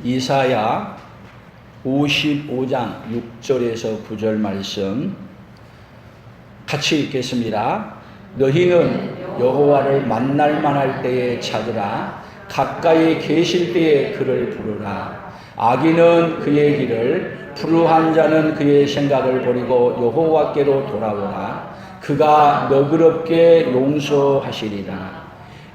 이사야 55장 6절에서 9절 말씀 같이 읽겠습니다. 너희는 여호와를 만날 만할 때에 찾으라. 가까이 계실 때에 그를 부르라. 악인은 그의 길을, 불우한 자는 그의 생각을 버리고 여호와께로 돌아오라. 그가 너그럽게 용서하시리라.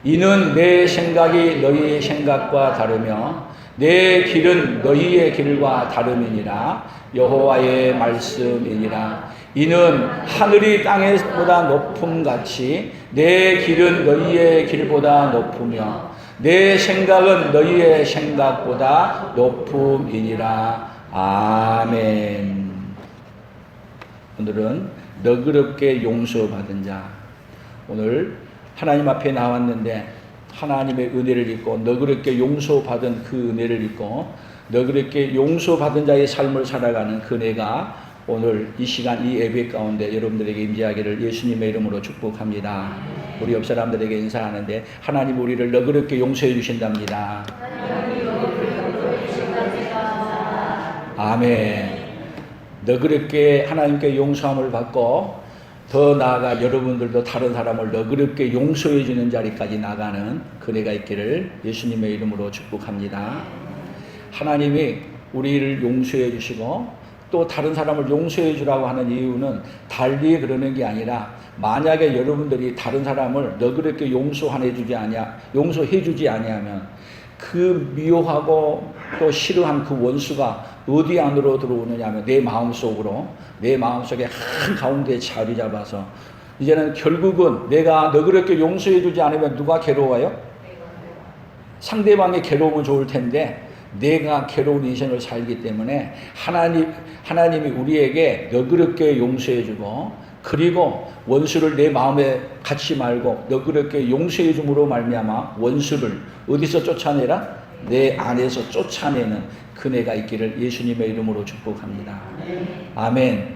이는 내 생각이 너희의 생각과 다르며 내 길은 너희의 길과 다름이니라. 여호와의 말씀이니라. 이는 하늘이 땅보다 높음같이 내 길은 너희의 길보다 높으며 내 생각은 너희의 생각보다 높음이니라. 아멘. 오늘은 너그럽게 용서받은 자. 오늘 하나님 앞에 나왔는데 하나님의 은혜를 입고 너그럽게 용서받은 그 은혜를 입고 너그럽게 용서받은 자의 삶을 살아가는 그 은혜가 오늘 이 시간 이 예배 가운데 여러분들에게 임재하기를 예수님의 이름으로 축복합니다. 우리 옆 사람들에게 인사하는데 하나님 우리를 너그럽게 용서해 주신답니다. 아멘. 너그럽게 하나님께 용서함을 받고 더 나아가 여러분들도 다른 사람을 너그럽게 용서해 주는 자리까지 나가는 그네가 있기를 예수님의 이름으로 축복합니다. 하나님이 우리를 용서해 주시고 또 다른 사람을 용서해 주라고 하는 이유는 달리 그러는 게 아니라 만약에 여러분들이 다른 사람을 너그럽게 용서해 주지 아니하면 그 미워하고 또 싫어한 그 원수가 어디 안으로 들어오느냐 하면 내 마음속에 한가운데 자리 잡아서 이제는 결국은 내가 너그럽게 용서해 주지 않으면 누가 괴로워요? 상대방이 괴로우면 좋을 텐데 내가 괴로운 인생을 살기 때문에 하나님이 우리에게 너그럽게 용서해 주고 그리고 원수를 내 마음에 갖지 말고 너그럽게 용서해 줌으로 말미암아 원수를 어디서 쫓아내라? 내 안에서 쫓아내는 그네가 있기를 예수님의 이름으로 축복합니다. 아멘.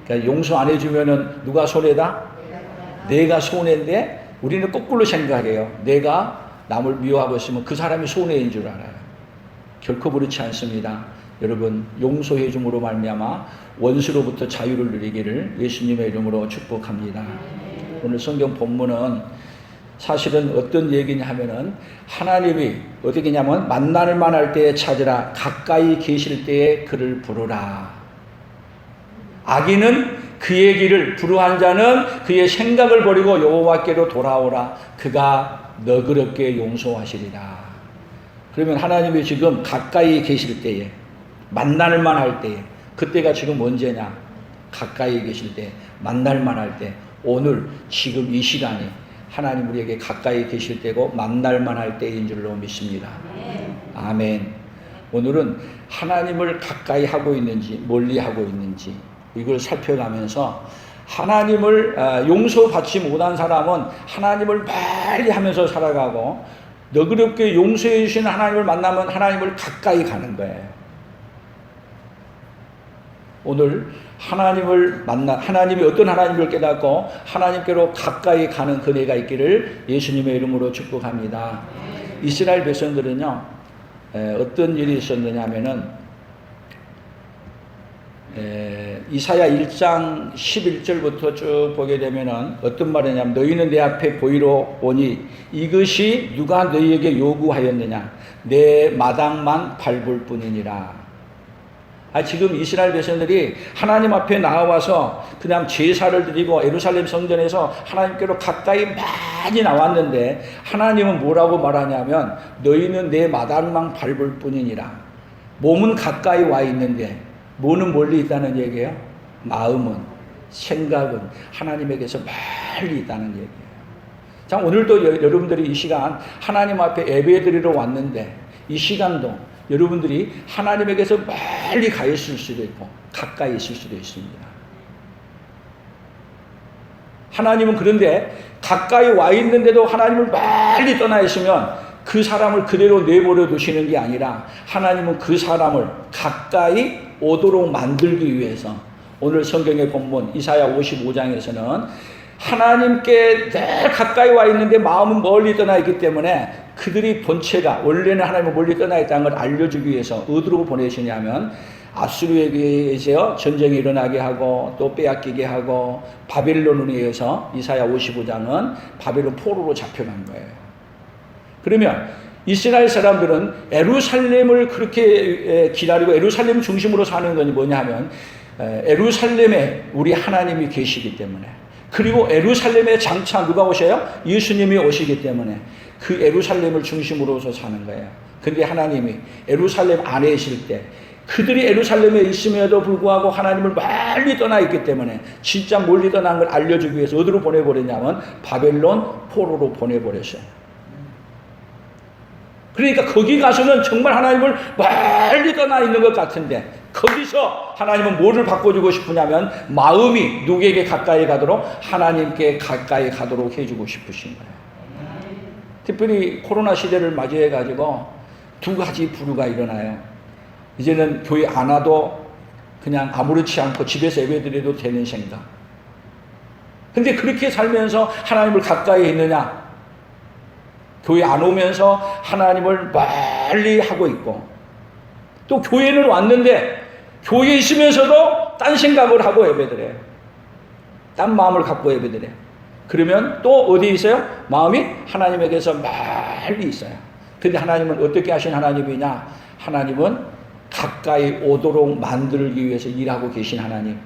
그러니까 용서 안 해주면은 누가 손해다? 내가 손해인데 우리는 거꾸로 생각해요. 내가 남을 미워하고 있으면 그 사람이 손해인 줄 알아요. 결코 그렇지 않습니다. 여러분 용서해 줌으로 말미암아 원수로부터 자유를 누리기를 예수님의 이름으로 축복합니다. 오늘 성경 본문은 사실은 어떤 얘기냐 하면은 하나님이 어떻게 냐면 만날 만할 때에 찾으라. 가까이 계실 때에 그를 부르라. 악인은 그의 길을, 불우한 자는 그의 생각을 버리고 여호와께로 돌아오라. 그가 너그럽게 용서하시리라. 그러면 하나님이 지금 가까이 계실 때에 만날 만할 때에 그때가 지금 언제냐? 가까이 계실 때, 만날 만할 때, 오늘 지금 이 시간이 하나님 우리에게 가까이 계실 때고 만날 만할 때인 줄로 믿습니다. 아멘. 오늘은 하나님을 가까이 하고 있는지 멀리 하고 있는지 이걸 살펴가면서 하나님을 용서받지 못한 사람은 하나님을 멀리 하면서 살아가고 너그럽게 용서해 주신 하나님을 만나면 하나님을 가까이 가는 거예요. 오늘 하나님이 어떤 하나님을 깨닫고 하나님께로 가까이 가는 그네가 있기를 예수님의 이름으로 축복합니다. 이스라엘 백성들은요, 어떤 일이 있었느냐 하면은, 이사야 1장 11절부터 쭉 보게 되면은 어떤 말이냐면 너희는 내 앞에 보이러 오니 이것이 누가 너희에게 요구하였느냐? 내 마당만 밟을 뿐이니라. 지금 이스라엘 백성들이 하나님 앞에 나와서 그냥 제사를 드리고 예루살렘 성전에서 하나님께로 가까이 많이 나왔는데 하나님은 뭐라고 말하냐면 너희는 내 마당만 밟을 뿐이니라. 몸은 가까이 와 있는데 뭐는 멀리 있다는 얘기예요? 마음은, 생각은 하나님에게서 멀리 있다는 얘기예요. 자, 오늘도 여러분들이 이 시간 하나님 앞에 예배드리러 왔는데 이 시간도 여러분들이 하나님에게서 멀리 가 있을 수도 있고 가까이 있을 수도 있습니다. 하나님은 그런데 가까이 와 있는데도 하나님을 멀리 떠나 있으면 그 사람을 그대로 내버려 두시는 게 아니라 하나님은 그 사람을 가까이 오도록 만들기 위해서 오늘 성경의 본문 이사야 55장에서는 하나님께 늘 가까이 와 있는데 마음은 멀리 떠나 있기 때문에 그들이 본체가 원래는 하나님을 멀리 떠나 있다는 걸 알려주기 위해서 어디로 보내시냐면 아수르에 의해서 전쟁이 일어나게 하고 또 빼앗기게 하고 바벨론에 의해서 이사야 55장은 바벨론 포로로 잡혀간 거예요. 그러면 이스라엘 사람들은 예루살렘을 그렇게 기다리고 예루살렘 중심으로 사는 건 뭐냐 하면 예루살렘에 우리 하나님이 계시기 때문에, 그리고 예루살렘에 장차 누가 오셔요? 예수님이 오시기 때문에 그 예루살렘을 중심으로서 사는 거예요. 근데 하나님이 예루살렘 안에 있을 때 그들이 예루살렘에 있음에도 불구하고 하나님을 멀리 떠나 있기 때문에 진짜 멀리 떠난 걸 알려주기 위해서 어디로 보내버렸냐면 바벨론 포로로 보내버렸어요. 그러니까 거기 가서는 정말 하나님을 멀리 떠나 있는 것 같은데 거기서 하나님은 뭐를 바꿔주고 싶으냐면 마음이 누구에게 가까이 가도록 하나님께 가까이 가도록 해주고 싶으신 거예요. 특별히 코로나 시대를 맞이해 가지고 두 가지 부류가 일어나요. 이제는 교회 안 와도 그냥 아무렇지 않고 집에서 예배드려도 되는 생각. 근데 그렇게 살면서 하나님을 가까이 있느냐? 교회 안 오면서 하나님을 멀리 하고 있고, 또 교회는 왔는데 교회에 있으면서도 딴 생각을 하고 예배드려요. 딴 마음을 갖고 예배드려요. 그러면 또 어디 있어요? 마음이 하나님에게서 멀리 있어요. 근데 하나님은 어떻게 하신 하나님이냐? 하나님은 가까이 오도록 만들기 위해서 일하고 계신 하나님.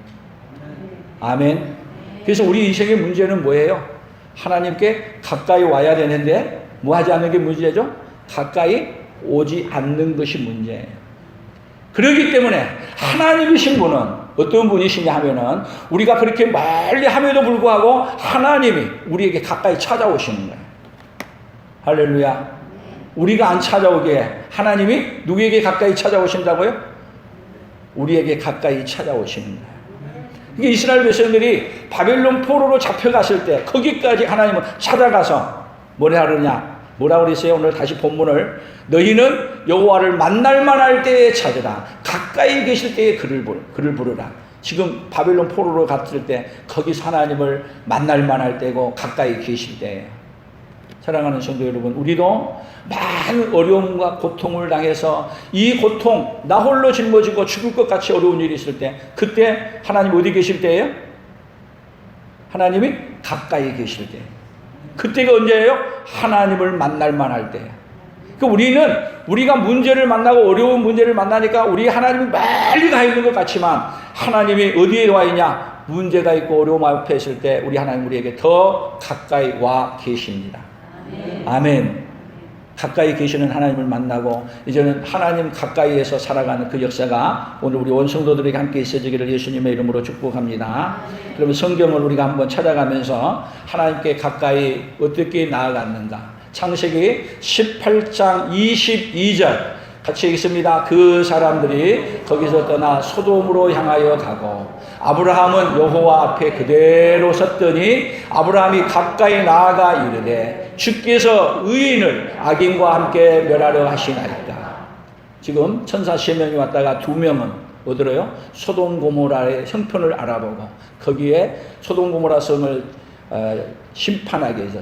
아멘. 그래서 우리 인생의 문제는 뭐예요? 하나님께 가까이 와야 되는데 뭐 하지 않는 게 문제죠? 가까이 오지 않는 것이 문제예요. 그렇기 때문에 하나님이신 분은 어떤 분이시냐 하면은 우리가 그렇게 멀리 함에도 불구하고 하나님이 우리에게 가까이 찾아오시는 거예요. 할렐루야. 우리가 안 찾아오게 하나님이 누구에게 가까이 찾아오신다고요? 우리에게 가까이 찾아오시는 거예요. 이게 이스라엘 백성들이 바벨론 포로로 잡혀갔을 때 거기까지 하나님은 찾아가서 뭐라 그러냐? 뭐라 그랬어요? 오늘 다시 본문을 너희는 여호와를 만날 만할 때에 찾으라. 가까이 계실 때에 그를 부르라. 지금 바벨론 포로로 갔을 때 거기서 하나님을 만날 만할 때고 가까이 계실 때예요. 사랑하는 성도 여러분, 우리도 많은 어려움과 고통을 당해서 이 고통, 나 홀로 짊어지고 죽을 것 같이 어려운 일이 있을 때 그때 하나님 어디 계실 때예요? 하나님이 가까이 계실 때. 그때가 언제예요? 하나님을 만날 만할 때. 그러니까 우리가 문제를 만나고 어려운 문제를 만나니까 우리 하나님이 멀리 가 있는 것 같지만 하나님이 어디에 와 있냐? 문제가 있고 어려움 앞에 있을 때 우리 하나님 우리에게 더 가까이 와 계십니다. 아멘. 가까이 계시는 하나님을 만나고 이제는 하나님 가까이에서 살아가는 그 역사가 오늘 우리 원성도들에게 함께 있어지기를 예수님의 이름으로 축복합니다. 그러면 성경을 우리가 한번 찾아가면서 하나님께 가까이 어떻게 나아갔는가? 창세기 18장 22절 같이 읽습니다. 그 사람들이 거기서 떠나 소돔으로 향하여 가고 아브라함은 여호와 앞에 그대로 섰더니 아브라함이 가까이 나아가 이르되 주께서 의인을 악인과 함께 멸하려 하시나이까. 지금 천사 3명이 왔다가 2명은 어디로요? 소돔 고모라의 형편을 알아보고 거기에 소돔 고모라 성을 심판하기 위해서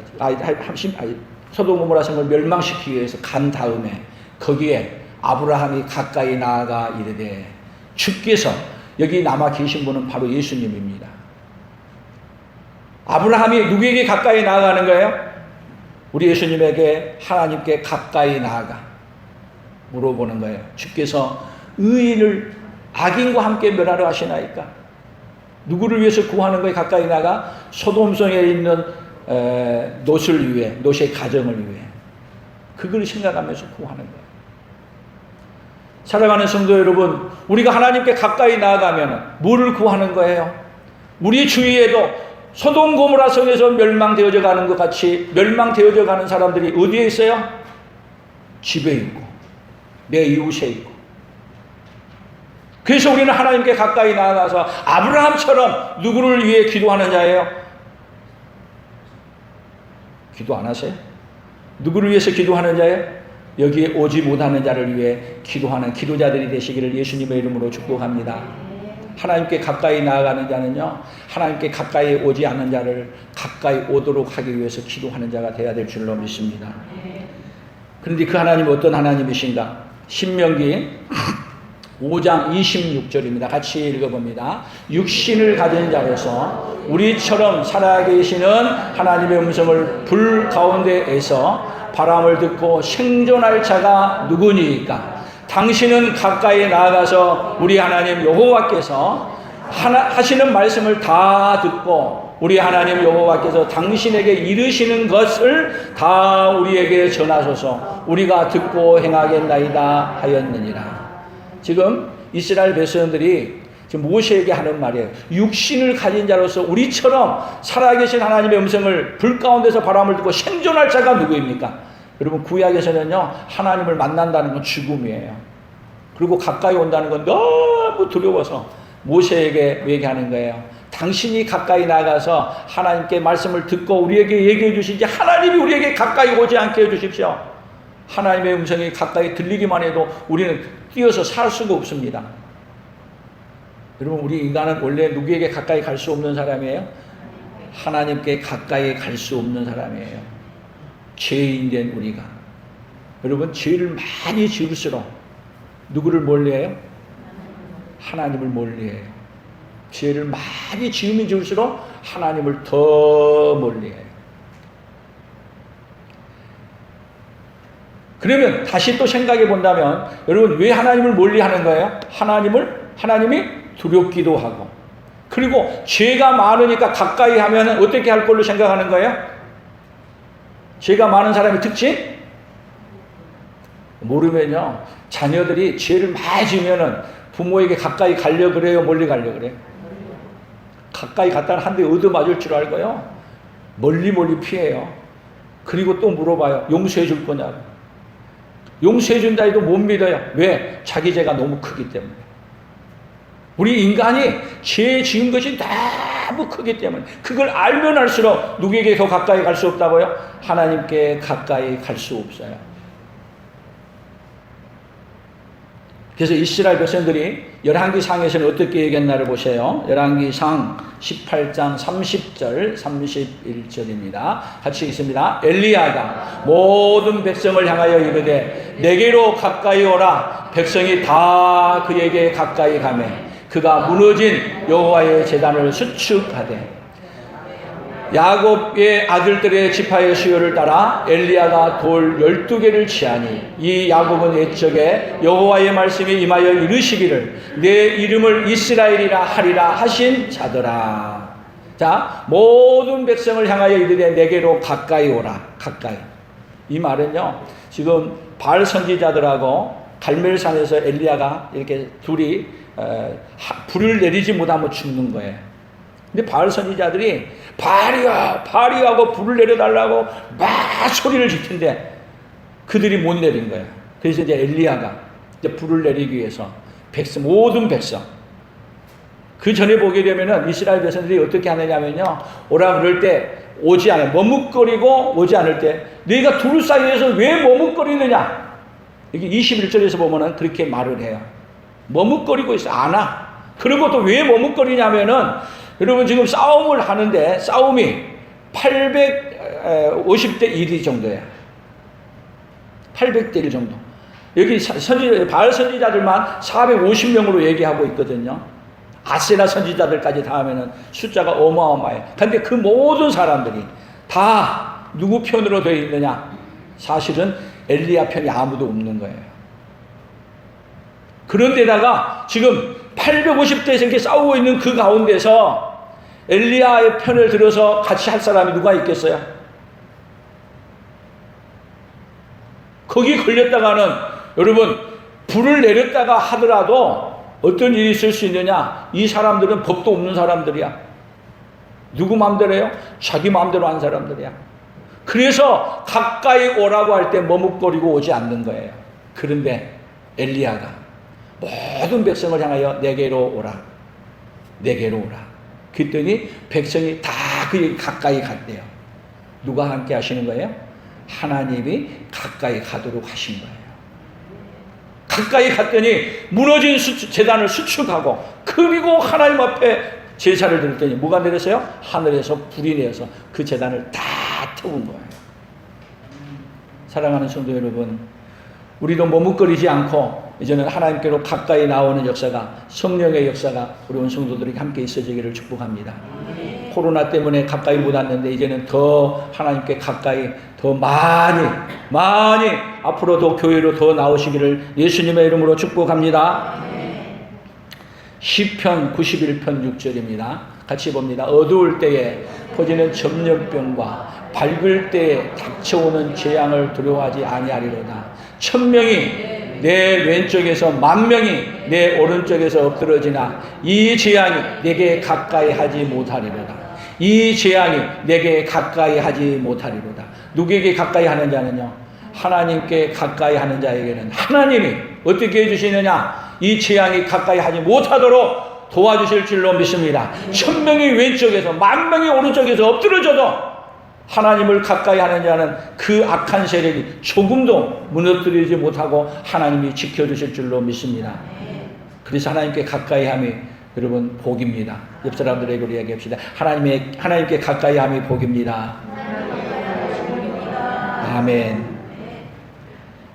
소돔 고모라 성을 멸망시키기 위해서 간 다음에 거기에 아브라함이 가까이 나아가 이르되 주께서, 여기 남아 계신 분은 바로 예수님입니다. 아브라함이 누구에게 가까이 나아가는 거예요? 우리 예수님에게 하나님께 가까이 나아가 물어보는 거예요. 주께서 의인을 악인과 함께 멸하려 하시나이까? 누구를 위해서 구하는 거예요? 가까이 나가 소돔성에 있는 롯의 가정을 위해 그걸 생각하면서 구하는 거예요. 사랑하는 성도 여러분, 우리가 하나님께 가까이 나아가면 뭐를 구하는 거예요? 우리 주위에도 소돔 고모라 성에서 멸망되어져 가는 것 같이 멸망되어져 가는 사람들이 어디에 있어요? 집에 있고 내 이웃에 있고. 그래서 우리는 하나님께 가까이 나아가서 아브라함처럼 누구를 위해 기도하는 자예요? 기도 안 하세요? 누구를 위해서 기도하는 자예요? 여기에 오지 못하는 자를 위해 기도하는 기도자들이 되시기를 예수님의 이름으로 축복합니다. 하나님께 가까이 나아가는 자는요, 하나님께 가까이 오지 않는 자를 가까이 오도록 하기 위해서 기도하는 자가 되어야 될 줄로 믿습니다. 그런데 그 하나님이 어떤 하나님이신가? 신명기 5장 26절입니다. 같이 읽어봅니다. 육신을 가진 자로서 우리처럼 살아계시는 하나님의 음성을 불 가운데에서 바람을 듣고 생존할 자가 누구니까? 당신은 가까이 나아가서 우리 하나님 여호와께서 하시는 말씀을 다 듣고 우리 하나님 여호와께서 당신에게 이르시는 것을 다 우리에게 전하소서. 우리가 듣고 행하겠나이다 하였느니라. 지금 이스라엘 백성들이 지금 모세에게 하는 말이에요. 육신을 가진 자로서 우리처럼 살아계신 하나님의 음성을 불 가운데서 바람을 듣고 생존할 자가 누구입니까? 여러분, 구약에서는요, 하나님을 만난다는 건 죽음이에요. 그리고 가까이 온다는 건 너무 두려워서 모세에게 얘기하는 거예요. 당신이 가까이 나가서 하나님께 말씀을 듣고 우리에게 얘기해 주시지 하나님이 우리에게 가까이 오지 않게 해 주십시오. 하나님의 음성이 가까이 들리기만 해도 우리는 뛰어서 살 수가 없습니다. 여러분, 우리 인간은 원래 누구에게 가까이 갈 수 없는 사람이에요? 하나님께 가까이 갈 수 없는 사람이에요. 죄인된 우리가. 여러분, 죄를 많이 지을수록 누구를 멀리해요? 하나님을 멀리해요. 죄를 많이 지으면 지을수록 하나님을 더 멀리해요. 그러면 다시 또 생각해 본다면 여러분, 왜 하나님을 멀리하는 거예요? 하나님이 두렵기도 하고, 그리고 죄가 많으니까 가까이 하면 어떻게 할 걸로 생각하는 거예요? 죄가 많은 사람의 특징? 모르면요, 자녀들이 죄를 많이 지으면은 부모에게 가까이 가려 그래요, 멀리 가려 그래요? 가까이 갔다가 한 대 얻어맞을 줄 알고요, 멀리 피해요. 그리고 또 물어봐요. 용서해 줄 거냐고. 용서해 준다 해도 못 믿어요. 왜? 자기 죄가 너무 크기 때문에. 우리 인간이 죄 지은 것이 너무 크기 때문에, 그걸 알면 알수록 누구에게 더 가까이 갈 수 없다고요? 하나님께 가까이 갈 수 없어요. 그래서 이스라엘 백성들이 열왕기상에서는 어떻게 얘기했나를 보세요. 열왕기상 18장 30절 31절입니다. 같이 읽습니다. 엘리야가 모든 백성을 향하여 이르되 내게로 가까이 오라. 백성이 다 그에게 가까이 가매 그가 무너진 여호와의 제단을 수축하되, 야곱의 아들들의 지파의 수요를 따라 엘리야가 돌 12개를 취하니 이 야곱은 옛적에 여호와의 말씀이 임하여 이르시기를 내 이름을 이스라엘이라 하리라 하신 자더라. 자, 모든 백성을 향하여 이르되 내게로 가까이 오라. 가까이. 이 말은요, 지금 바알 선지자들하고 갈멜산에서 엘리야가 이렇게 둘이 불을 내리지 못하면 죽는 거예요. 근데 바알 선지자들이 바알이야 하고 불을 내려달라고 막 소리를 지른데 그들이 못 내린 거예요. 그래서 이제 엘리야가 이제 불을 내리기 위해서 모든 백성, 그 전에 보게 되면은 이스라엘 백성들이 어떻게 하느냐면요, 오라 그럴 때 오지 않아요. 머뭇거리고 오지 않을 때 너희가 둘 사이에서 왜 머뭇거리느냐, 여기 21절에서 보면은 그렇게 말을 해요. 머뭇거리고 있어, 안 와. 그리고 또 왜 머뭇거리냐면은, 여러분 지금 싸움을 하는데 싸움이 850대 1 정도예요. 800대 1 정도. 여기 바알 선지자들만 450명으로 얘기하고 있거든요. 아세라 선지자들까지 다 하면은 숫자가 어마어마해요. 그런데 그 모든 사람들이 다 누구 편으로 되어 있느냐? 사실은 엘리야 편이 아무도 없는 거예요. 그런데다가 지금 850대에서 이렇게 싸우고 있는 그 가운데서 엘리야의 편을 들어서 같이 할 사람이 누가 있겠어요? 거기 걸렸다가는 여러분 불을 내렸다가 하더라도 어떤 일이 있을 수 있느냐? 이 사람들은 법도 없는 사람들이야. 누구 마음대로 해요? 자기 마음대로 한 사람들이야. 그래서 가까이 오라고 할 때 머뭇거리고 오지 않는 거예요. 그런데 엘리야가 모든 백성을 향하여 내게로 오라. 내게로 오라. 그랬더니 백성이 다 그에게 가까이 갔대요. 누가 함께 하시는 거예요? 하나님이 가까이 가도록 하신 거예요. 가까이 갔더니 무너진 제단을 수축하고, 그리고 하나님 앞에 제사를 드렸더니 뭐가 내렸어요? 하늘에서 불이 내어서 그 제단을 다 태운 거예요. 사랑하는 성도 여러분, 우리도 머뭇거리지 않고 이제는 하나님께로 가까이 나오는 역사가, 성령의 역사가 우리 온 성도들에게 함께 있어지기를 축복합니다. 코로나 때문에 가까이 못 왔는데 이제는 더 하나님께 가까이, 더 많이 앞으로 더 교회로 더 나오시기를 예수님의 이름으로 축복합니다. 시편 91편 6절입니다. 같이 봅니다. 어두울 때에 퍼지는 전염병과 밝을 때에 닥쳐오는 재앙을 두려워하지 아니하리로다. 1000명이 내 왼쪽에서 10,000명이 내 오른쪽에서 엎드러지나 이 재앙이 내게 가까이 하지 못하리로다. 이 재앙이 내게 가까이 하지 못하리로다. 누구에게 가까이 하는 자는요? 하나님께 가까이 하는 자에게는 하나님이 어떻게 해주시느냐? 이 재앙이 가까이 하지 못하도록 도와주실 줄로 믿습니다. 1000명이 왼쪽에서 10,000명이 오른쪽에서 엎드러져도 하나님을 가까이 하는 자는 그 악한 세력이 조금도 무너뜨리지 못하고 하나님이 지켜주실 줄로 믿습니다. 그래서 하나님께 가까이 함이 여러분 복입니다. 옆 사람들에게 우리 얘기합시다. 하나님께 가까이 함이 복입니다. 아멘.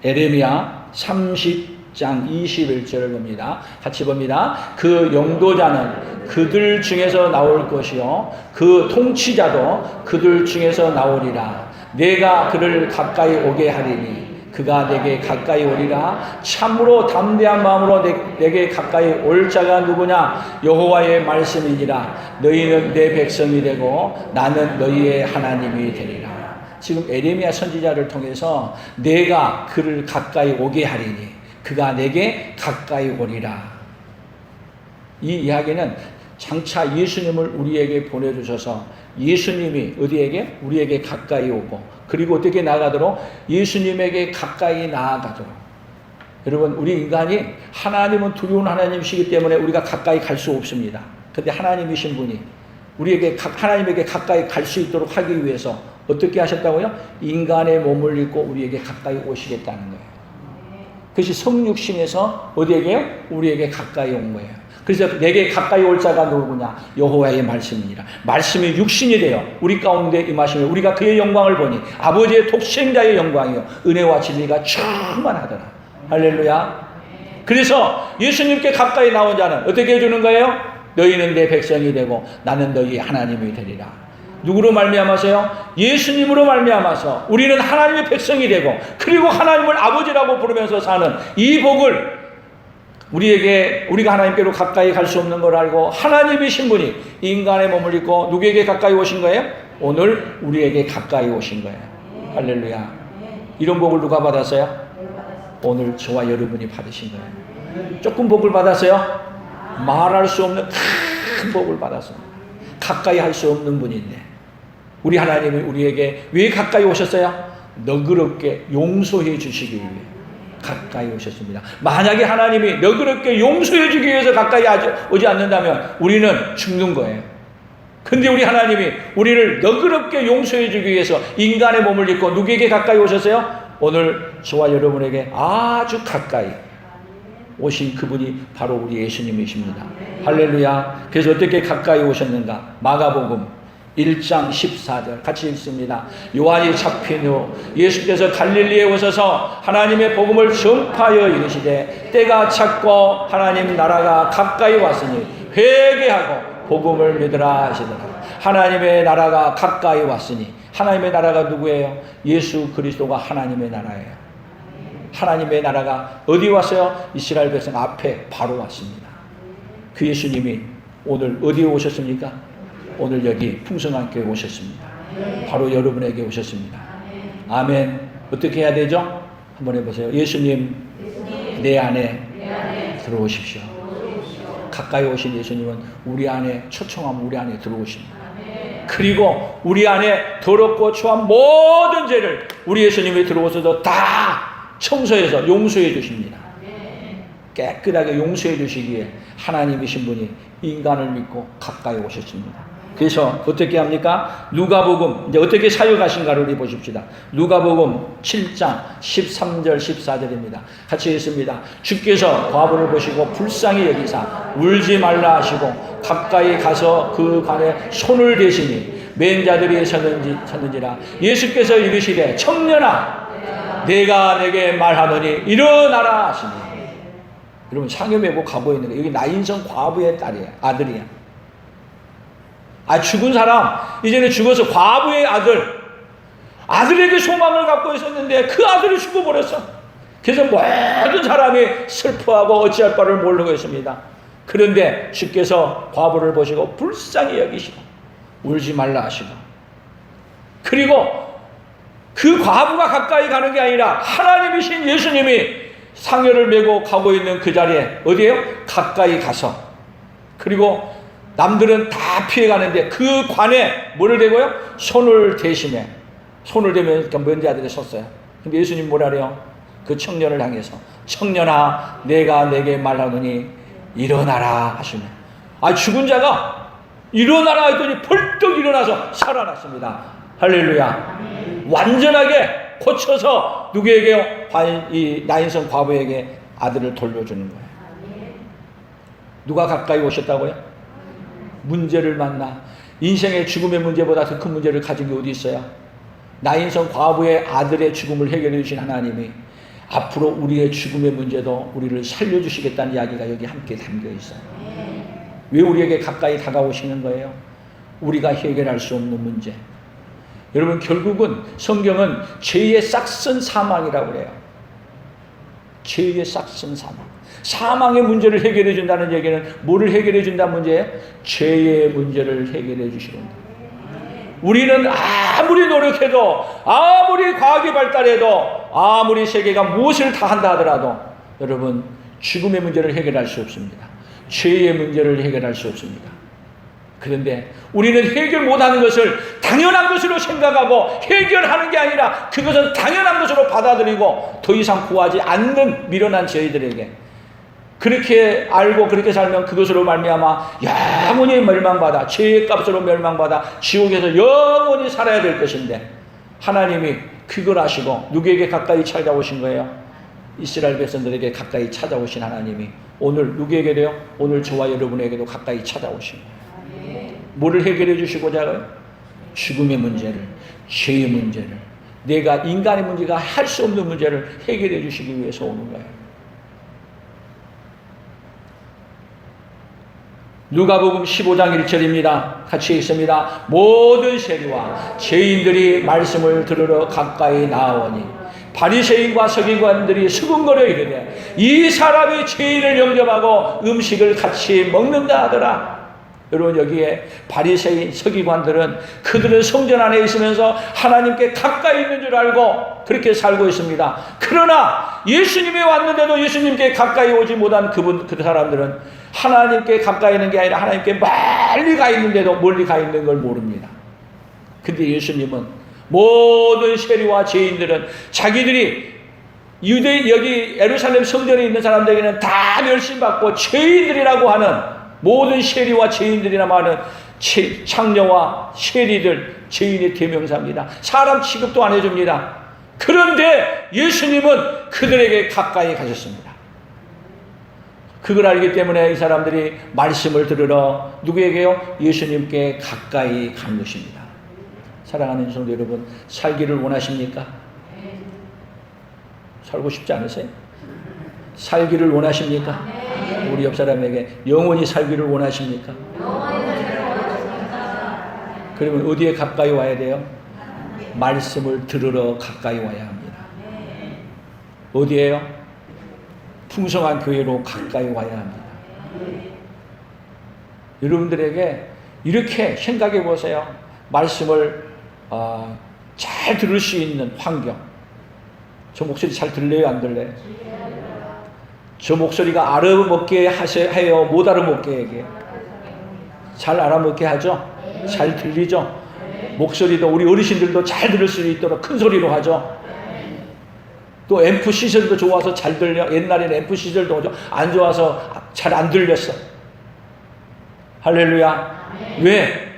에레미야 30장 21절을 봅니다. 같이 봅니다. 그 용도자는 그들 중에서 나올 것이요 그 통치자도 그들 중에서 나오리라. 내가 그를 가까이 오게 하리니 그가 내게 가까이 오리라. 참으로 담대한 마음으로 내게 가까이 올 자가 누구냐? 여호와의 말씀이니라. 너희는 내 백성이 되고 나는 너희의 하나님이 되리라. 지금 에레미야 선지자를 통해서 내가 그를 가까이 오게 하리니 그가 내게 가까이 오리라. 이 이야기는 장차 예수님을 우리에게 보내주셔서 예수님이 어디에게? 우리에게 가까이 오고 그리고 어떻게 나아가도록? 예수님에게 가까이 나아가도록. 여러분, 우리 인간이 하나님은 두려운 하나님이시기 때문에 우리가 가까이 갈 수 없습니다. 그런데 하나님이신 분이 우리에게 하나님에게 가까이 갈 수 있도록 하기 위해서 어떻게 하셨다고요? 인간의 몸을 입고 우리에게 가까이 오시겠다는 거예요. 그것이 성육신에서 어디에게요? 우리에게 가까이 온 거예요. 그래서 내게 가까이 올 자가 누구냐? 여호와의 말씀이니라. 말씀이 육신이 되어 우리 가운데 임하시며 우리가 그의 영광을 보니 아버지의 독생자의 영광이요 은혜와 진리가 충만하더라. 할렐루야. 그래서 예수님께 가까이 나온 자는 어떻게 해주는 거예요? 너희는 내 백성이 되고 나는 너희 하나님이 되리라. 누구로 말미암아서요? 예수님으로 말미암아서 우리는 하나님의 백성이 되고 그리고 하나님을 아버지라고 부르면서 사는 이 복을 우리가 하나님께로 가까이 갈 수 없는 걸 알고 하나님이신 분이 인간의 몸을 입고 누구에게 가까이 오신 거예요? 오늘 우리에게 가까이 오신 거예요. 할렐루야. 이런 복을 누가 받았어요? 오늘 저와 여러분이 받으신 거예요. 조금 복을 받았어요? 말할 수 없는 큰 복을 받았어요. 가까이 할 수 없는 분인데 우리 하나님이 우리에게 왜 가까이 오셨어요? 너그럽게 용서해 주시기 위해 가까이 오셨습니다. 만약에 하나님이 너그럽게 용서해 주기 위해서 가까이 오지 않는다면 우리는 죽는 거예요. 근데 우리 하나님이 우리를 너그럽게 용서해 주기 위해서 인간의 몸을 입고 누구에게 가까이 오셨어요? 오늘 저와 여러분에게 아주 가까이 오신 그분이 바로 우리 예수님이십니다. 할렐루야. 그래서 어떻게 가까이 오셨는가? 마가복음 1장 14절 같이 읽습니다. 요한이 잡힌 후 예수께서 갈릴리에 오셔서 하나님의 복음을 전파하여 이르시되 때가 찼고 하나님 나라가 가까이 왔으니 회개하고 복음을 믿으라 하시더라. 하나님의 나라가 가까이 왔으니 하나님의 나라가 누구예요? 예수 그리스도가 하나님의 나라예요. 하나님의 나라가 어디 왔어요? 이스라엘 백성 앞에 바로 왔습니다. 그 예수님이 오늘 어디에 오셨습니까? 오늘 여기 풍성한 교회에 오셨습니다. 바로 여러분에게 오셨습니다. 아멘. 어떻게 해야 되죠? 한번 해보세요. 예수님, 내 안에 들어오십시오. 가까이 오신 예수님은 우리 안에 초청하면 우리 안에 들어오십니다. 그리고 우리 안에 더럽고 추한 모든 죄를 우리 예수님이 들어오셔서 다 청소해서 용서해 주십니다. 깨끗하게 용서해 주시기에 하나님이신 분이 인간을 믿고 가까이 오셨습니다. 그래서 어떻게 합니까? 누가복음 이제 어떻게 사역하신가를 우리 보십시다. 누가복음 7장 13절 14절입니다. 같이 읽습니다. 주께서 과부를 보시고 불쌍히 여기사 울지 말라 하시고 가까이 가서 그 간에 손을 대시니 맨 자들이 섰는지라. 예수께서 이르시되 청년아 내가 내게 말하노니 일어나라 하시니. 여러분 상여매고 과부에 있는 거 여기 나인성 과부의 딸이야. 아들이야. 죽은 사람 이제는 죽어서 과부의 아들에게 소망을 갖고 있었는데 그 아들이 죽어버렸어. 그래서 모든 사람이 슬퍼하고 어찌할 바를 모르고 있습니다. 그런데 주께서 과부를 보시고 불쌍히 여기시고 울지 말라 하시고, 그리고 그 과부가 가까이 가는 게 아니라 하나님이신 예수님이 상여를 메고 가고 있는 그 자리에 어디에요? 가까이 가서, 그리고 남들은 다 피해가는데 그 관에 뭐를 대고요? 손을 대시며, 손을 대면 면제아들이 섰어요. 근데 예수님 뭐라 그래요? 그 청년을 향해서 청년아 내가 내게 말하노니 일어나라 하시며, 죽은 자가 일어나라 했더니 벌떡 일어나서 살아났습니다. 할렐루야. 완전하게 고쳐서 누구에게요? 이 나인성 과부에게 아들을 돌려주는 거예요. 누가 가까이 오셨다고요? 문제를 만나 인생의 죽음의 문제보다 더 큰 문제를 가진 게 어디 있어요? 나인성 과부의 아들의 죽음을 해결해 주신 하나님이 앞으로 우리의 죽음의 문제도 우리를 살려주시겠다는 이야기가 여기 함께 담겨 있어요. 왜 우리에게 가까이 다가오시는 거예요? 우리가 해결할 수 없는 문제. 여러분 결국은 성경은 죄의 싹슨 사망이라고 그래요. 죄의 싹슨 사망. 사망의 문제를 해결해 준다는 얘기는 뭐를 해결해 준다는 문제예요? 죄의 문제를 해결해 주시는 거예요. 우리는 아무리 노력해도, 아무리 과학이 발달해도, 아무리 세계가 무엇을 다 한다 하더라도 여러분 죽음의 문제를 해결할 수 없습니다. 죄의 문제를 해결할 수 없습니다. 그런데 우리는 해결 못하는 것을 당연한 것으로 생각하고 해결하는 게 아니라 그것은 당연한 것으로 받아들이고 더 이상 구하지 않는 미련한 저희들에게 그렇게 알고 그렇게 살면 그것으로 말미암아 영원히 멸망받아, 죄의 값으로 멸망받아 지옥에서 영원히 살아야 될 것인데, 하나님이 그걸 아시고 누구에게 가까이 찾아오신 거예요? 이스라엘 백성들에게 가까이 찾아오신 하나님이 오늘 누구에게도요? 오늘 저와 여러분에게도 가까이 찾아오신 거예요. 뭐를 해결해 주시고자 해요? 죽음의 문제를, 죄의 문제를, 내가 인간의 문제가 할 수 없는 문제를 해결해 주시기 위해서 오는 거예요. 누가복음 15장 1절입니다. 같이 읽습니다. 모든 세리와 죄인들이 말씀을 들으러 가까이 나오니 바리새인과 서기관들이 수군거려 이르되 이 사람이 죄인을 영접하고 음식을 같이 먹는다 하더라. 여러분 여기에 바리새인 서기관들은 그들은 성전 안에 있으면서 하나님께 가까이 있는 줄 알고 그렇게 살고 있습니다. 그러나 예수님이 왔는데도 예수님께 가까이 오지 못한 그 사람들은 하나님께 가까이 있는 게 아니라 하나님께 멀리 가 있는데도 멀리 가 있는 걸 모릅니다. 근데 예수님은 모든 세리와 죄인들은 자기들이 여기 예루살렘 성전에 있는 사람들에게는 다 멸시받고 죄인들이라고 하는 모든 세리와 죄인들이나 말하는 창녀와 세리들, 죄인의 대명사입니다. 사람 취급도 안 해줍니다. 그런데 예수님은 그들에게 가까이 가셨습니다. 그걸 알기 때문에 이 사람들이 말씀을 들으러 누구에게요? 예수님께 가까이 간 것입니다. 사랑하는 성도 여러분, 살기를 원하십니까? 살고 싶지 않으세요? 살기를 원하십니까? 우리 옆 사람에게 영원히 살기를 원하십니까? 그러면 어디에 가까이 와야 돼요? 말씀을 들으러 가까이 와야 합니다. 어디에요? 풍성한 교회로 가까이 와야 합니다. 여러분들에게 이렇게 생각해 보세요. 말씀을 잘 들을 수 있는 환경. 저 목소리 잘 들려요? 안 들려요? 저 목소리가 알아먹게 해요? 못 알아먹게 해요? 잘 알아먹게 하죠? 잘 들리죠? 목소리도 우리 어르신들도 잘 들을 수 있도록 큰 소리로 하죠? 또 앰프 시절도 좋아서 잘 들려. 옛날에는 앰프 시절도 안 좋아서 잘 안 들렸어. 할렐루야. 왜?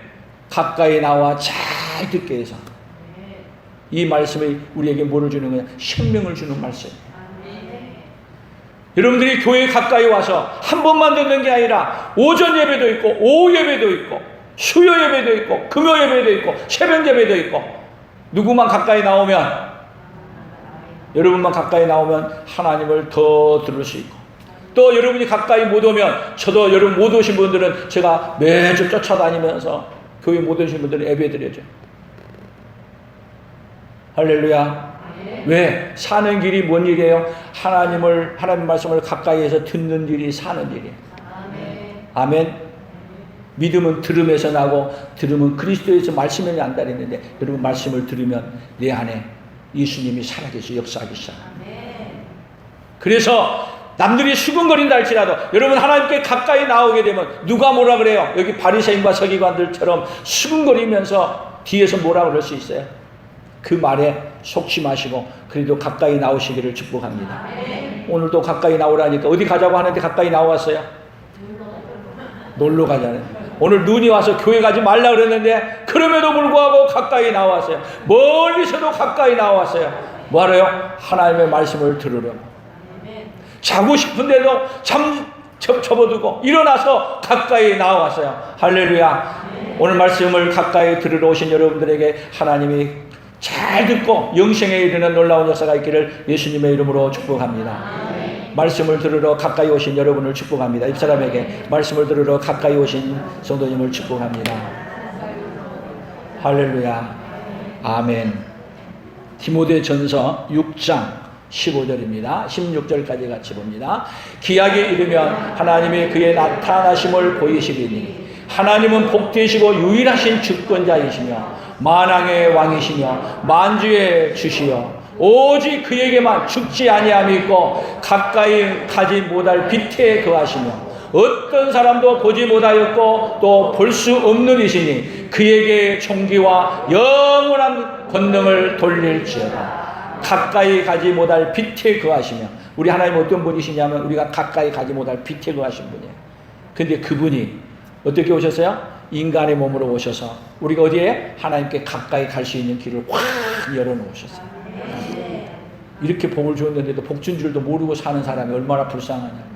가까이 나와 잘 듣게 해서. 이 말씀이 우리에게 뭐를 주는 거냐? 생명을 주는 말씀. 여러분들이 교회에 가까이 와서 한 번만 듣는 게 아니라 오전 예배도 있고 오후 예배도 있고 수요 예배도 있고 금요 예배도 있고 새벽 예배도 있고 누구만 가까이 나오면 여러분만 가까이 나오면 하나님을 더 들을 수 있고, 또 여러분이 가까이 못 오면, 저도 여러분 못 오신 분들은 제가 매주 쫓아다니면서 교회 못 오신 분들은 예배 드려줘요. 할렐루야. 왜? 사는 길이 뭔 일이에요? 하나님 말씀을 가까이에서 듣는 일이 사는 일이에요. 아멘. 믿음은 들음에서 나고, 들음은 그리스도에서 말씀이 난다 그랬는데, 여러분 말씀을 들으면 내 안에 예수님이 살아계셔 역사하기 시작합니다. 그래서 남들이 수근거린다 할지라도 여러분 하나님께 가까이 나오게 되면 누가 뭐라 그래요? 여기 바리새인과 서기관들처럼 수근거리면서 뒤에서 뭐라 그럴 수 있어요? 그 말에 속지 마시고 그래도 가까이 나오시기를 축복합니다. 오늘도 가까이 나오라니까 어디 가자고 하는데 가까이 나왔어요? 놀러 가잖아요. 오늘 눈이 와서 교회 가지 말라 그랬는데 그럼에도 불구하고 가까이 나왔어요. 멀리서도 가까이 나왔어요. 뭐하래요? 하나님의 말씀을 들으려고. 자고 싶은데도 접어두고 일어나서 가까이 나왔어요. 할렐루야. 오늘 말씀을 가까이 들으러 오신 여러분들에게 하나님이 잘 듣고 영생에 이르는 놀라운 역사가 있기를 예수님의 이름으로 축복합니다. 말씀을 들으러 가까이 오신 여러분을 축복합니다. 이 사람에게 말씀을 들으러 가까이 오신 성도님을 축복합니다. 할렐루야. 아멘. 디모데전서 6장 15절입니다. 16절까지 같이 봅니다. 기약에 이르면 하나님이 그의 나타나심을 보이시리니 하나님은 복되시고 유일하신 주권자이시며 만왕의 왕이시며 만주의 주시여 오직 그에게만 죽지 아니함이 있고 가까이 가지 못할 빛에 거하시며 어떤 사람도 보지 못하였고 또 볼 수 없는 이시니 그에게 존귀와 영원한 권능을 돌릴지어다. 가까이 가지 못할 빛에 거하시며, 우리 하나님 어떤 분이시냐면 우리가 가까이 가지 못할 빛에 거하신 분이에요. 근데 그분이 어떻게 오셨어요? 인간의 몸으로 오셔서 우리가 어디에? 하나님께 가까이 갈 수 있는 길을 확 열어놓으셨어요. 이렇게 복을 주었는데도 복 준 줄도 모르고 사는 사람이 얼마나 불쌍하냐.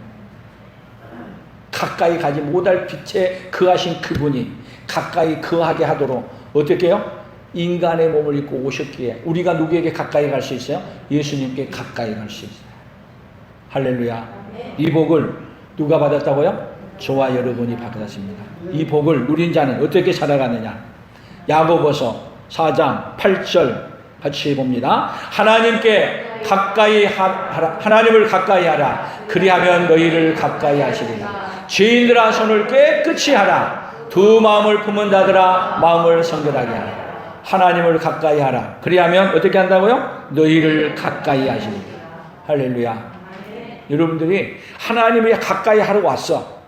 가까이 가지 못할 빛에 거하신 그분이 가까이 거하게 하도록 어떻게 해요? 인간의 몸을 입고 오셨기에 우리가 누구에게 가까이 갈 수 있어요? 예수님께 가까이 갈 수 있어요. 할렐루야. 이 복을 누가 받았다고요? 저와 여러분이 받았습니다. 이 복을 누린 자는 어떻게 살아가느냐? 야고보서 4장 8절 같이 봅니다. 하나님께 가까이 하나님을 가까이 하라. 그리하면 너희를 가까이 하시리라. 죄인들아 손을 깨끗이 하라. 두 마음을 품은 자들아 마음을 성결하게 하라. 하나님을 가까이 하라. 그리하면 어떻게 한다고요? 너희를 가까이 하시리라. 할렐루야. 여러분들이 하나님이 가까이 하러 왔어.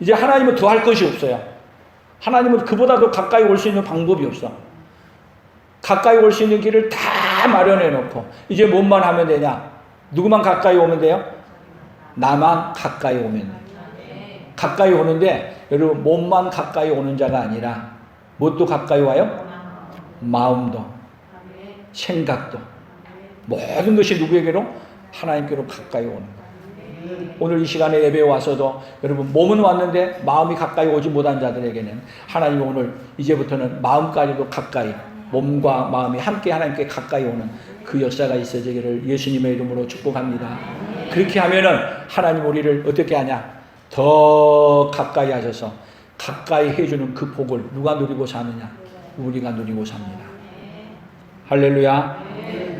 이제 하나님은 더 할 것이 없어요. 하나님은 그보다 더 가까이 올 수 있는 방법이 없어. 가까이 올 수 있는 길을 다 마련해 놓고 이제 뭔만 하면 되냐? 누구만 가까이 오면 돼요? 나만 가까이 오면 돼. 가까이 오는데 여러분 몸만 가까이 오는 자가 아니라 뭣도 가까이 와요? 마음도, 생각도, 모든 것이 누구에게로? 하나님께로 가까이 오는 거예요. 오늘 이 시간에 예배에 와서도 여러분 몸은 왔는데 마음이 가까이 오지 못한 자들에게는 하나님이 오늘 이제부터는 마음까지도 가까이, 몸과 마음이 함께 하나님께 가까이 오는 그 역사가 있어지기를 예수님의 이름으로 축복합니다. 그렇게 하면은 하나님 우리를 어떻게 하냐? 더 가까이 하셔서 가까이 해주는 그 복을 누가 누리고 사느냐? 우리가 누리고 삽니다. 할렐루야.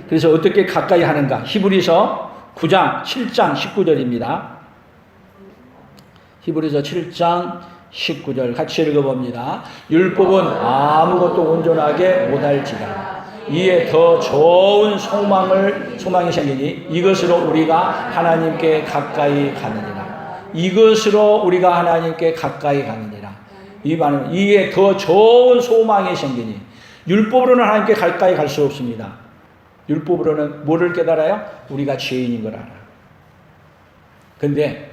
그래서 어떻게 가까이 하는가? 히브리서 9장 7장 19절입니다. 히브리서 7장 19절 같이 읽어봅니다. 율법은 아무것도 온전하게 못할지라 이에 더 좋은 소망이 생기니 이것으로 우리가 하나님께 가까이 가느니라. 이것으로 우리가 하나님께 가까이 가느니라. 이 말은 이에 더 좋은 소망이 생기니 율법으로는 하나님께 가까이 갈 수 없습니다. 율법으로는 뭐를 깨달아요? 우리가 죄인인 걸 알아. 근데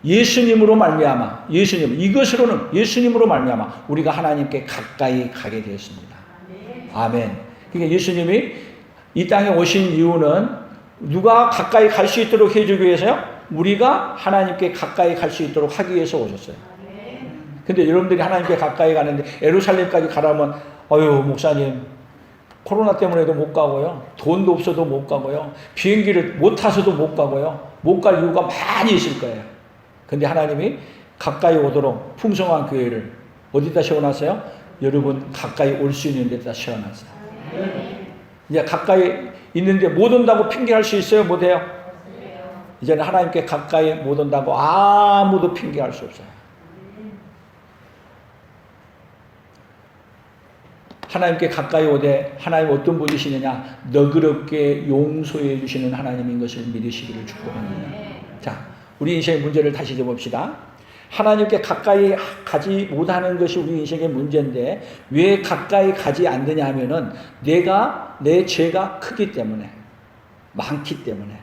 예수님으로 말미암아 이것으로는 예수님으로 말미암아 우리가 하나님께 가까이 가게 되었습니다. 아멘. 그러니까 예수님이 이 땅에 오신 이유는 누가 가까이 갈 수 있도록 해주기 위해서요? 우리가 하나님께 가까이 갈 수 있도록 하기 위해서 오셨어요. 근데 여러분들이 하나님께 가까이 가는데 예루살렘까지 가라면 목사님 코로나 때문에도 못 가고요. 돈도 없어도 못 가고요. 비행기를 못 타서도 못 가고요. 못 갈 이유가 많이 있을 거예요. 근데 하나님이 가까이 오도록 풍성한 교회를 어디다 세워놨어요? 여러분 가까이 올 수 있는 데다 세워놨어요. 이제 가까이 있는데 못 온다고 핑계할 수 있어요? 못해요? 이제는 하나님께 가까이 못 온다고 아무도 핑계할 수 없어요. 하나님께 가까이 오되 하나님 어떤 분이시느냐? 너그럽게 용서해 주시는 하나님인 것을 믿으시기를 축복합니다. 자, 우리 인생의 문제를 다시 짚어봅시다. 하나님께 가까이 가지 못하는 것이 우리 인생의 문제인데 왜 가까이 가지 않느냐 하면은 내 죄가 크기 때문에, 많기 때문에.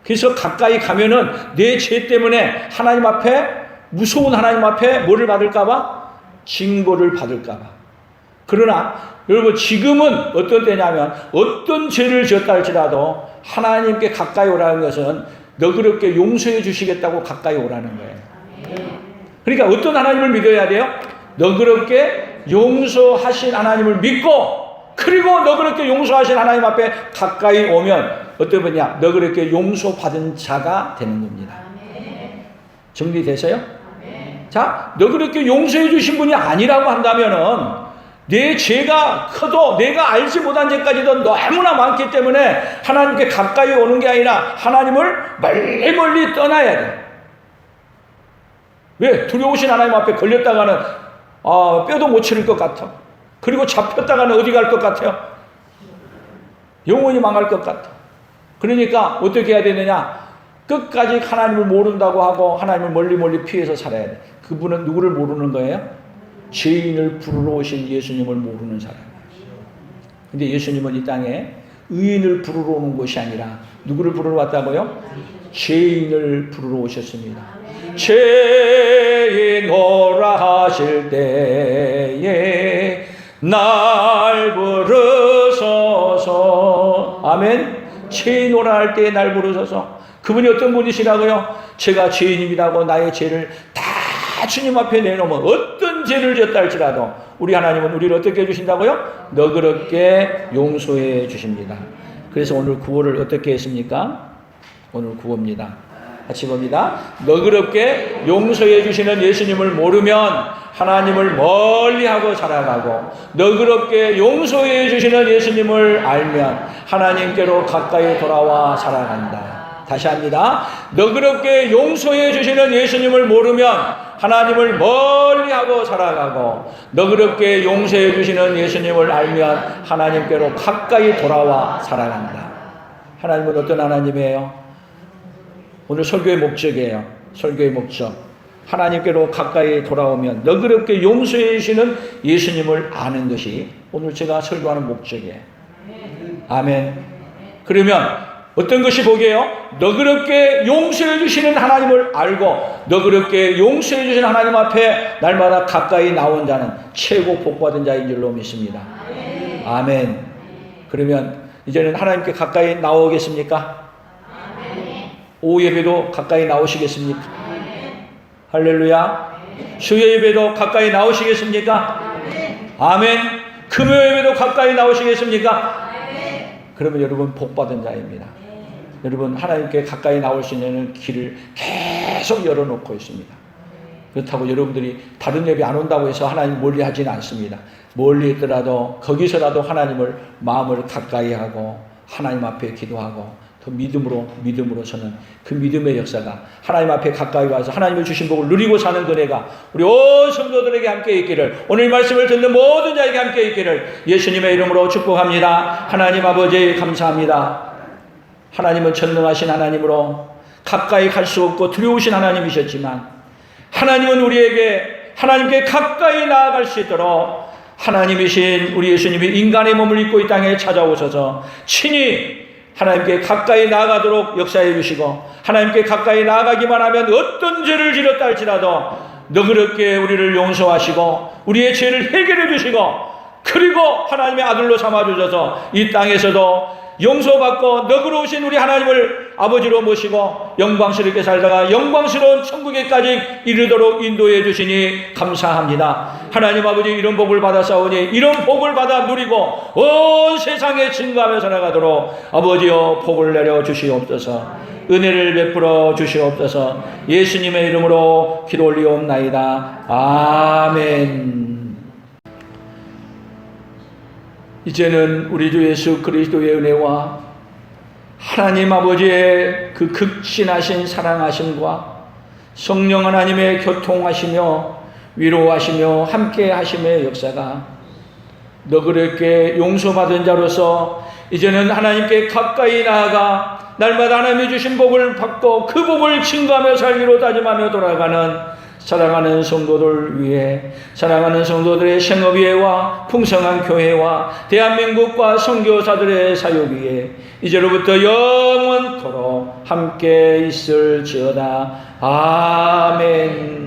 그래서 가까이 가면은 내 죄 때문에 하나님 앞에, 무서운 하나님 앞에 뭐를 받을까봐? 징벌을 받을까봐. 그러나 여러분 지금은 어떤 때냐면 어떤 죄를 지었다 할지라도 하나님께 가까이 오라는 것은 너그럽게 용서해 주시겠다고 가까이 오라는 거예요. 그러니까 어떤 하나님을 믿어야 돼요? 너그럽게 용서하신 하나님을 믿고, 그리고 너그럽게 용서하신 하나님 앞에 가까이 오면 어떤 분이야? 너그럽게 용서받은 자가 되는 겁니다. 정리되세요? 자, 너그럽게 용서해 주신 분이 아니라고 한다면은 내 죄가 커도 내가 알지 못한 죄까지도 너무나 많기 때문에 하나님께 가까이 오는 게 아니라 하나님을 멀리 떠나야 돼. 왜? 두려우신 하나님 앞에 걸렸다가는 뼈도 못 치를 것 같아. 그리고 잡혔다가는 어디 갈 것 같아요? 영원히 망할 것 같아. 그러니까 어떻게 해야 되느냐? 끝까지 하나님을 모른다고 하고 하나님을 멀리 피해서 살아야 돼. 그분은 누구를 모르는 거예요? 죄인을 부르러 오신 예수님을 모르는 사람이에요. 근데 예수님은 이 땅에 의인을 부르러 오는 것이 아니라 누구를 부르러 왔다고요? 죄인을 부르러 오셨습니다. 죄인 오라 하실 때에 날 부르소서. 아멘. 죄인 오라 할 때에 날 부르소서. 그분이 어떤 분이시라고요? 제가 죄인입니다고 나의 죄를 다 주님 앞에 내놓으면 어떤 죄를 지었다 할지라도 우리 하나님은 우리를 어떻게 해주신다고요? 너그럽게 용서해 주십니다. 그래서 오늘 구호를 어떻게 했습니까? 오늘 구호입니다. 같이 봅니다. 너그럽게 용서해 주시는 예수님을 모르면 하나님을 멀리하고 살아가고, 너그럽게 용서해 주시는 예수님을 알면 하나님께로 가까이 돌아와 살아간다. 다시 합니다. 너그럽게 용서해 주시는 예수님을 모르면 하나님을 멀리하고 살아가고, 너그럽게 용서해 주시는 예수님을 알면 하나님께로 가까이 돌아와 살아간다. 하나님은 어떤 하나님이에요? 오늘 설교의 목적이에요. 설교의 목적. 하나님께로 가까이 돌아오면 너그럽게 용서해 주시는 예수님을 아는 것이 오늘 제가 설교하는 목적이에요. 아멘. 그러면 어떤 것이 복이에요? 너그럽게 용서해 주시는 하나님을 알고 너그럽게 용서해 주시는 하나님 앞에 날마다 가까이 나온 자는 최고 복받은 자인 줄로 믿습니다. 아멘. 그러면 이제는 하나님께 가까이 나오겠습니까? 오후 예배도 가까이 나오시겠습니까? 할렐루야. 수요 예배도 가까이 나오시겠습니까? 아멘. 금요 예배도 가까이 나오시겠습니까? 그러면 여러분 복받은 자입니다. 여러분 하나님께 가까이 나올 수 있는 길을 계속 열어놓고 있습니다. 그렇다고 여러분들이 다른 예배 안 온다고 해서 하나님 멀리 하지는 않습니다. 멀리 있더라도 거기서라도 하나님을 마음을 가까이 하고 하나님 앞에 기도하고 더 믿음으로서는 그 믿음의 역사가 하나님 앞에 가까이 와서 하나님의 주신 복을 누리고 사는 은혜가 우리 온 성도들에게 함께 있기를, 오늘 말씀을 듣는 모든 자에게 함께 있기를 예수님의 이름으로 축복합니다. 하나님 아버지 감사합니다. 하나님은 전능하신 하나님으로 가까이 갈 수 없고 두려우신 하나님이셨지만 하나님은 우리에게 하나님께 가까이 나아갈 수 있도록 하나님이신 우리 예수님이 인간의 몸을 입고 이 땅에 찾아오셔서 친히 하나님께 가까이 나아가도록 역사해 주시고, 하나님께 가까이 나아가기만 하면 어떤 죄를 지었다 할지라도 너그럽게 우리를 용서하시고 우리의 죄를 해결해 주시고, 그리고 하나님의 아들로 삼아 주셔서 이 땅에서도 용서받고 너그러우신 우리 하나님을 아버지로 모시고 영광스럽게 살다가 영광스러운 천국에까지 이르도록 인도해 주시니 감사합니다. 하나님 아버지, 이런 복을 받아사오니 이런 복을 받아 누리고 온 세상에 증거하며 살아가도록 아버지여 복을 내려 주시옵소서. 은혜를 베풀어 주시옵소서. 예수님의 이름으로 기도 올리옵나이다. 아멘. 이제는 우리 주 예수 그리스도의 은혜와 하나님 아버지의 그 극진하신 사랑하심과 성령 하나님의 교통하시며 위로하시며 함께 하심의 역사가 너그럽게 용서받은 자로서 이제는 하나님께 가까이 나아가 날마다 하나님이 주신 복을 받고 그 복을 증거하며 살기로 다짐하며 돌아가는 사랑하는 성도들 위해, 사랑하는 성도들의 생업위에와 풍성한 교회와 대한민국과 선교사들의 사역 위에 이제로부터 영원토록 함께 있을지어다. 아멘.